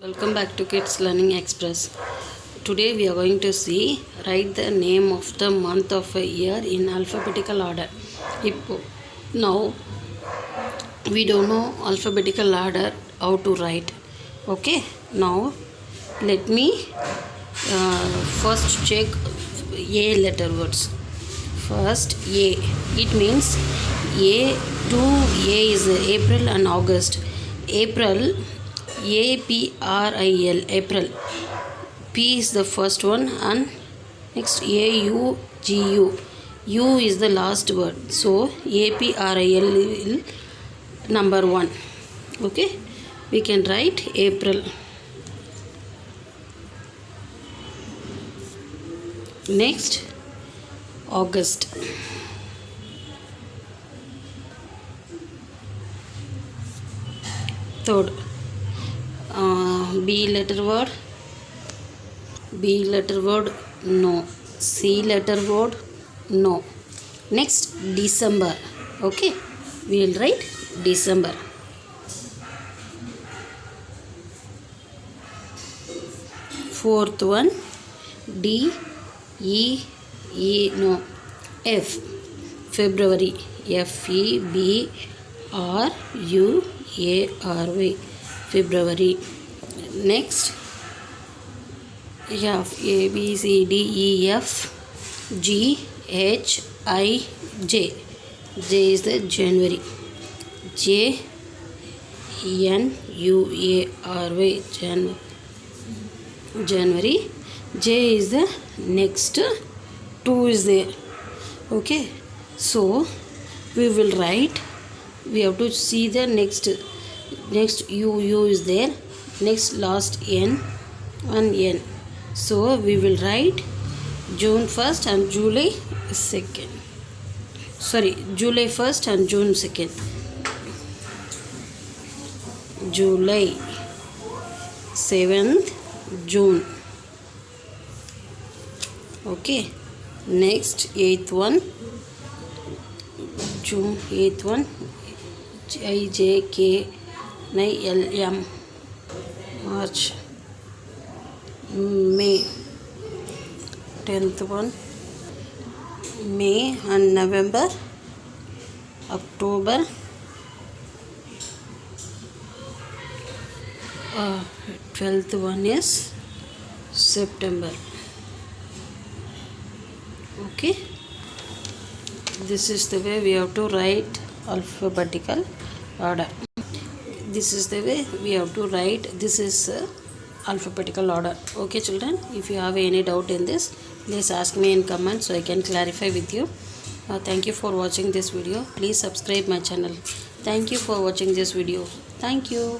Welcome back to Kids Learning Express. Today we are going to see write the name of the month of a year in alphabetical order. Now we don't know alphabetical order how to write. Okay, now let me first check A letter words. First A, it means A is April and August. April, April, April. P is the first one and next AUGU. U is the last word. So APRIL will number 1. Okay, we can write April. Next August. Third B letter word. B letter word no. C letter word no. Next December. Okay, we will write December. Fourth one D E no. F February. FEBRUARY February. Next A B C D E F G H I J. J is the January. JNUARY January. J is the next. 2 is there. Okay, so we will write. We have to see the next U is there. Next last N and N. So we will write June 1st and July 2nd. Sorry, July 1st and June 2nd. July 7th, June. Okay, next 8th one. June 8th one. IJKNLM. March. May 10th one. May and November. October. 12th one is September. Okay, this is the way we have to write alphabetical order. This is the way we have to write. This is alphabetical order. Okay children, if you have any doubt in this, please ask me in comments so I can clarify with you. Thank you for watching this video. Please subscribe my channel. Thank you for watching this video. Thank you.